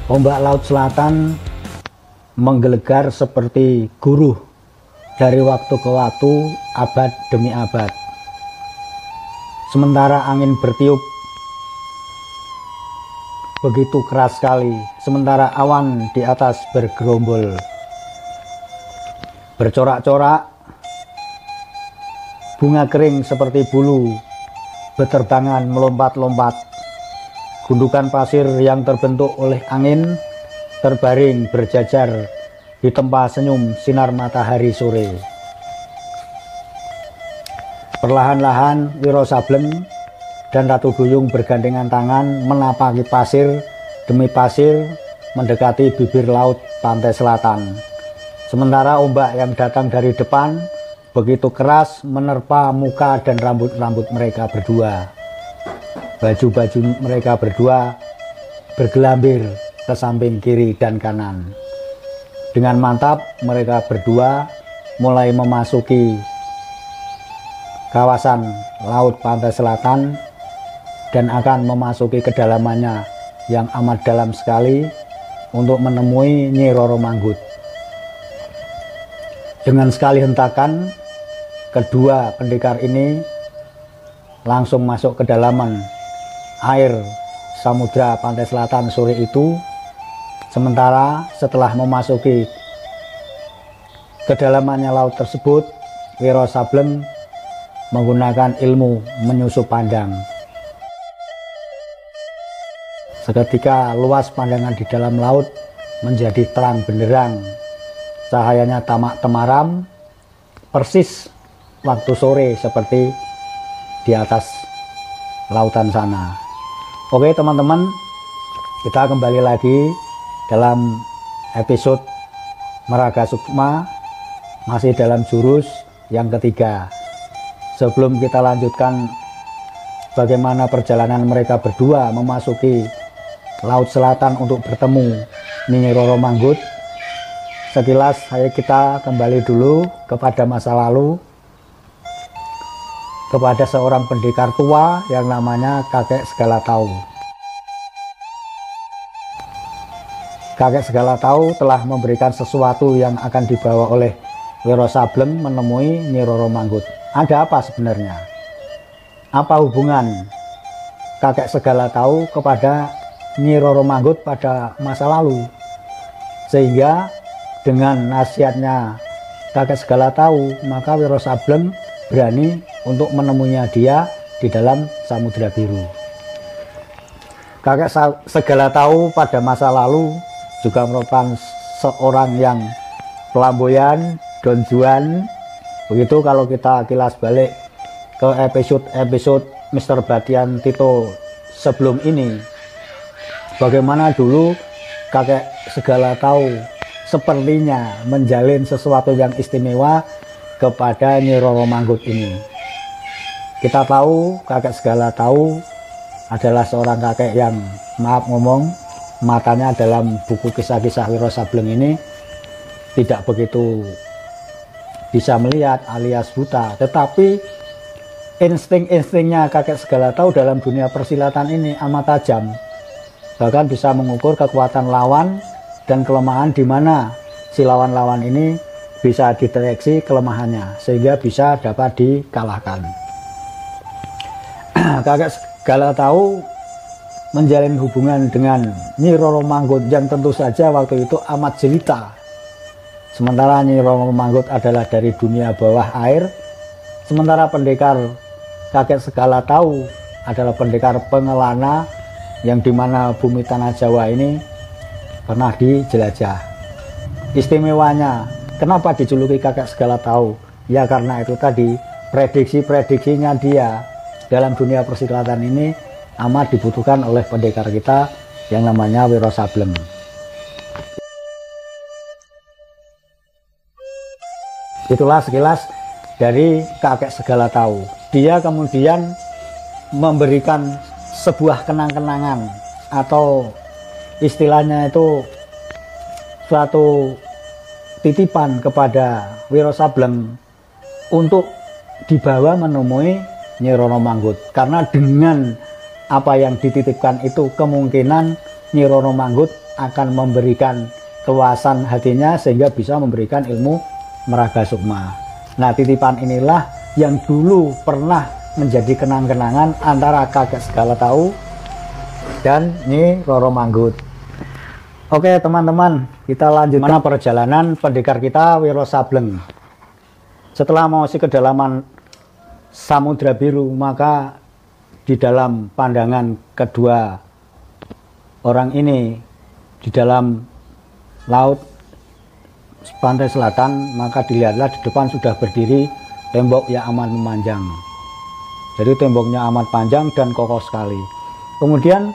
Ombak laut selatan menggelegar seperti guruh dari waktu ke waktu, abad demi abad. Sementara angin bertiup begitu keras sekali, sementara awan di atas bergerombol, bercorak-corak, bunga kering seperti bulu beterbangan melompat-lompat. Gundukan pasir yang terbentuk oleh angin terbaring berjajar di tempat senyum sinar matahari sore. Perlahan-lahan Wiro Sableng dan Ratu Duyung bergandengan tangan menapaki pasir demi pasir mendekati bibir laut pantai selatan. Sementara ombak yang datang dari depan begitu keras menerpa muka dan rambut-rambut mereka berdua. Baju-baju mereka berdua bergelambir ke samping kiri dan kanan. Dengan mantap mereka berdua mulai memasuki kawasan laut pantai selatan dan akan memasuki kedalamannya yang amat dalam sekali untuk menemui Nyi Roro Manggut. Dengan sekali hentakan, kedua pendekar ini langsung masuk ke dalaman air samudra pantai selatan sore itu. Sementara setelah memasuki kedalamannya laut tersebut, Wiro Sableng menggunakan ilmu menyusup pandang. Seketika luas pandangan di dalam laut menjadi terang benderang. Cahayanya tamak temaram, persis waktu sore seperti di atas lautan sana. Oke teman-teman, kita kembali lagi dalam episode Meraga Sukma, masih dalam jurus yang ketiga. Sebelum kita lanjutkan bagaimana perjalanan mereka berdua memasuki laut selatan untuk bertemu Nyi Roro Manggut, sekilas kita kembali dulu kepada masa lalu, kepada seorang pendekar tua yang namanya Kakek Segala Tahu. Kakek Segala Tahu telah memberikan sesuatu yang akan dibawa oleh Wiro Sableng menemui Nyi Roro Manggut. Ada apa sebenarnya? Apa hubungan Kakek Segala Tahu kepada Nyi Roro Manggut pada masa lalu? Sehingga dengan nasihatnya Kakek Segala Tahu, maka Wiro Sableng berani untuk menemuinya dia di dalam Samudra Biru. Kakek Segala Tahu pada masa lalu juga merupakan seorang yang flamboyan, Don Juan. Begitu kalau kita kilas balik ke episode Mr. Batian Tito sebelum ini, bagaimana dulu Kakek Segala Tahu sepertinya menjalin sesuatu yang istimewa kepada Nyi Roro Manggut ini. Kita tahu Kakek Segala Tahu adalah seorang kakek yang, maaf ngomong, matanya dalam buku kisah-kisah Wiro Sableng ini tidak begitu bisa melihat alias buta, tetapi insting-instingnya Kakek Segala Tahu dalam dunia persilatan ini amat tajam, bahkan bisa mengukur kekuatan lawan dan kelemahan di mana si lawan-lawan ini bisa dideteksi kelemahannya sehingga bisa dapat dikalahkan. Kakek Segala Tahu menjalin hubungan dengan Nyi Roro Manggut yang tentu saja waktu itu amat jelita. Sementara Nyi Roro Manggut adalah dari dunia bawah air, sementara pendekar Kakek Segala Tahu adalah pendekar pengelana yang dimana bumi tanah Jawa ini pernah dijelajah. Istimewanya, kenapa dijuluki Kakek Segala Tahu? Ya karena itu tadi, prediksi-prediksinya dia dalam dunia persilatan ini amat dibutuhkan oleh pendekar kita yang namanya Wiro Sableng. Itulah sekilas dari Kakek Segala Tahu. Dia kemudian memberikan sebuah kenang-kenangan atau istilahnya itu suatu titipan kepada Wiro Sableng untuk dibawa menemui Nyi Roro Manggut, karena dengan apa yang dititipkan itu kemungkinan Nyi Roro Manggut akan memberikan keluasan hatinya sehingga bisa memberikan ilmu Meraga Sukma. Nah, titipan inilah yang dulu pernah menjadi kenang-kenangan antara kakek segala tahu dan Nyi Roro Manggut. Oke teman-teman, kita lanjut mana perjalanan pendekar kita Wiro Sableng. Setelah mengawasi kedalaman Samudra Biru, maka di dalam pandangan kedua orang ini di dalam laut pantai selatan, maka dilihatlah di depan sudah berdiri tembok yang amat memanjang. Jadi temboknya amat panjang dan kokoh sekali. Kemudian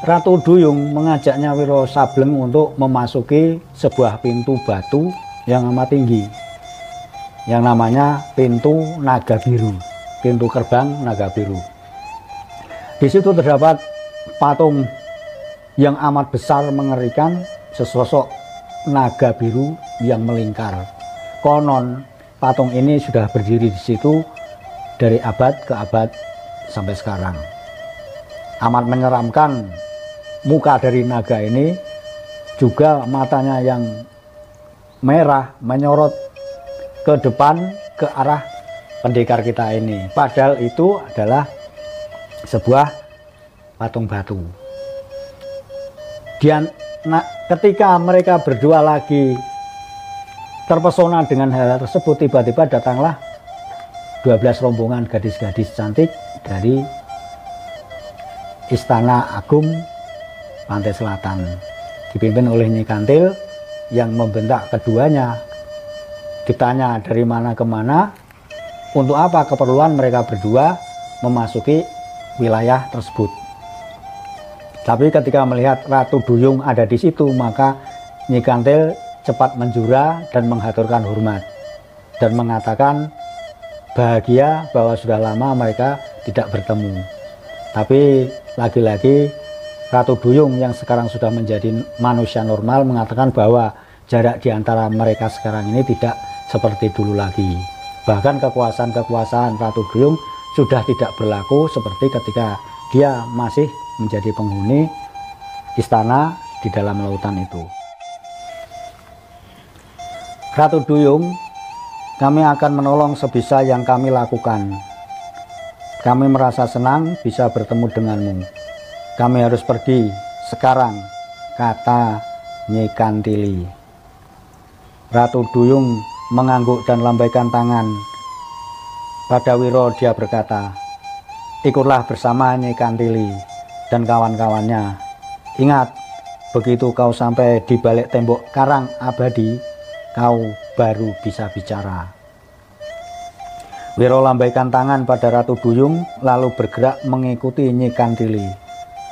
Ratu Duyung mengajaknya Wiro Sableng untuk memasuki sebuah pintu batu yang amat tinggi, yang namanya pintu Naga Biru, pintu gerbang Naga Biru. Di situ terdapat patung yang amat besar mengerikan, sesosok naga biru yang melingkar. Konon patung ini sudah berdiri di situ dari abad ke abad sampai sekarang. Amat menyeramkan. Muka dari naga ini juga matanya yang merah menyorot ke depan ke arah pendekar kita ini. Padahal itu adalah sebuah patung batu. Ketika mereka berdua lagi terpesona dengan hal tersebut, tiba-tiba datanglah 12 rombongan gadis-gadis cantik dari Istana Agung Pantai Selatan, dipimpin oleh Nyi Kantil yang membentak keduanya. Ditanya dari mana ke mana, untuk apa keperluan mereka berdua memasuki wilayah tersebut. Tapi ketika melihat Ratu Duyung ada di situ, maka Nyi Kantil cepat menjura dan menghaturkan hormat dan mengatakan bahagia bahwa sudah lama mereka tidak bertemu. Tapi lagi-lagi Ratu Duyung yang sekarang sudah menjadi manusia normal mengatakan bahwa jarak di antara mereka sekarang ini tidak seperti dulu lagi. Bahkan kekuasaan Ratu Duyung sudah tidak berlaku seperti ketika dia masih menjadi penghuni istana di dalam lautan itu. Ratu Duyung, kami akan menolong sebisa yang kami lakukan. Kami merasa senang bisa bertemu denganmu. Kami harus pergi sekarang, kata Nyi Kantili. Ratu Duyung mengangguk dan lambaikan tangan. Pada Wiro dia berkata, ikutlah bersama Nyi Kantili dan kawan-kawannya. Ingat, begitu kau sampai di balik tembok karang abadi, kau baru bisa bicara. Wiro lambaikan tangan pada Ratu Duyung lalu bergerak mengikuti Nyi Kantili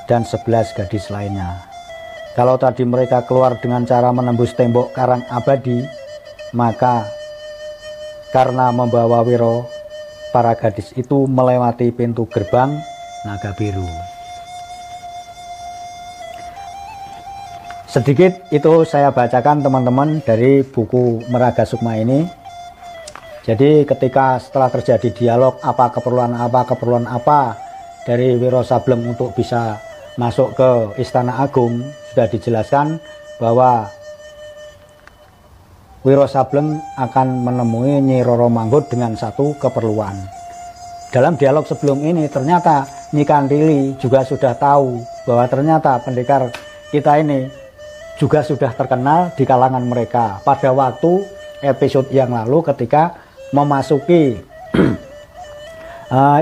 dan 11 gadis lainnya. Kalau tadi mereka keluar dengan cara menembus tembok karang abadi, maka karena membawa Wiro, para gadis itu melewati pintu gerbang Naga Biru. Sedikit itu saya bacakan teman-teman dari buku Meraga Sukma ini. Jadi ketika setelah terjadi dialog apa keperluan apa dari Wiro Sableng untuk bisa masuk ke Istana Agung, sudah dijelaskan bahwa Wiro Sableng akan menemui Nyi Roro Manggut dengan satu keperluan. Dalam dialog sebelum ini ternyata Nyi Kantili juga sudah tahu bahwa ternyata pendekar kita ini juga sudah terkenal di kalangan mereka pada waktu episode yang lalu ketika memasuki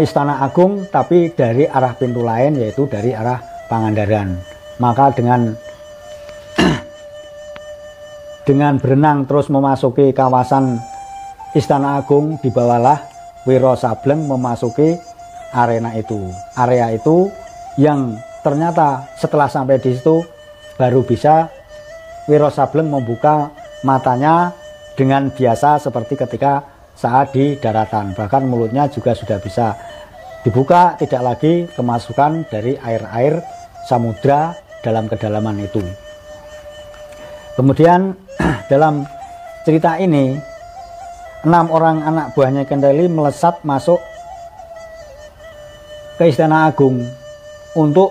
Istana Agung, tapi dari arah pintu lain, yaitu dari arah Pangandaran. Maka dengan berenang terus memasuki kawasan Istana Agung, dibawalah Wiro Sableng memasuki area itu yang ternyata setelah sampai di situ baru bisa Wiro Sableng membuka matanya dengan biasa seperti ketika saat di daratan. Bahkan mulutnya juga sudah bisa dibuka, tidak lagi kemasukan dari air-air samudra dalam kedalaman itu. Kemudian dalam cerita ini 6 orang anak buahnya Kantili melesat masuk ke Istana Agung untuk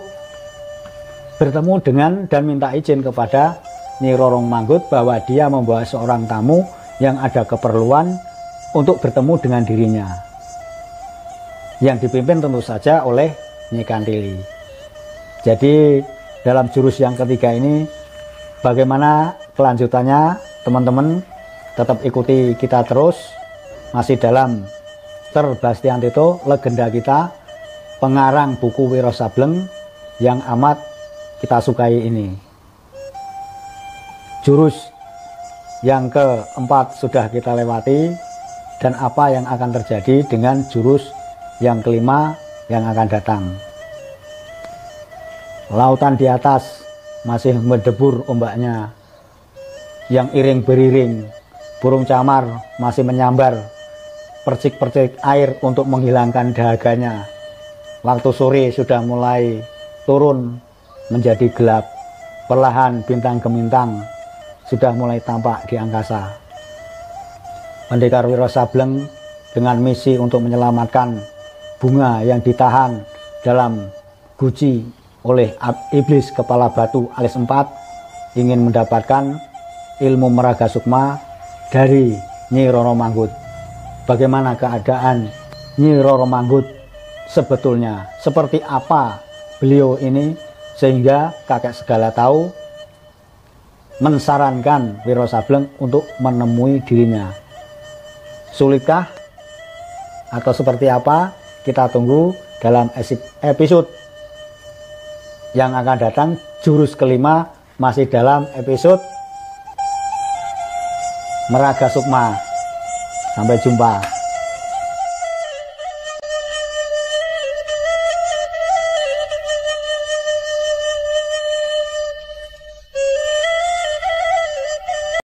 bertemu dengan dan minta izin kepada Nyi Roro Manggut bahwa dia membawa seorang tamu yang ada keperluan untuk bertemu dengan dirinya, yang dipimpin tentu saja oleh Nyi Kantili. Jadi dalam jurus yang ketiga ini, bagaimana kelanjutannya, teman-teman tetap ikuti kita terus, masih dalam Ter Bastian Tito, legenda kita, pengarang buku Wiro Sableng yang amat kita sukai ini. Jurus yang keempat sudah kita lewati, dan apa yang akan terjadi dengan jurus yang kelima yang akan datang. Lautan di atas masih mendebur ombaknya yang iring beriring, burung camar masih menyambar percik-percik air untuk menghilangkan dahaganya. Waktu sore sudah mulai turun menjadi gelap, perlahan bintang gemintang sudah mulai tampak di angkasa. Pendekar Wiro Sableng dengan misi untuk menyelamatkan bunga yang ditahan dalam guci oleh iblis kepala batu alis 4, ingin mendapatkan ilmu meraga sukma dari Nyi Roro Manggut. Bagaimana keadaan Nyi Roro Manggut sebetulnya, seperti apa beliau ini, sehingga kakek segala tahu mensarankan Wiro Sableng untuk menemui dirinya. Sulitkah atau seperti apa? Kita tunggu dalam episode yang akan datang. Jurus kelima masih dalam episode Meraga Sukma. Sampai jumpa.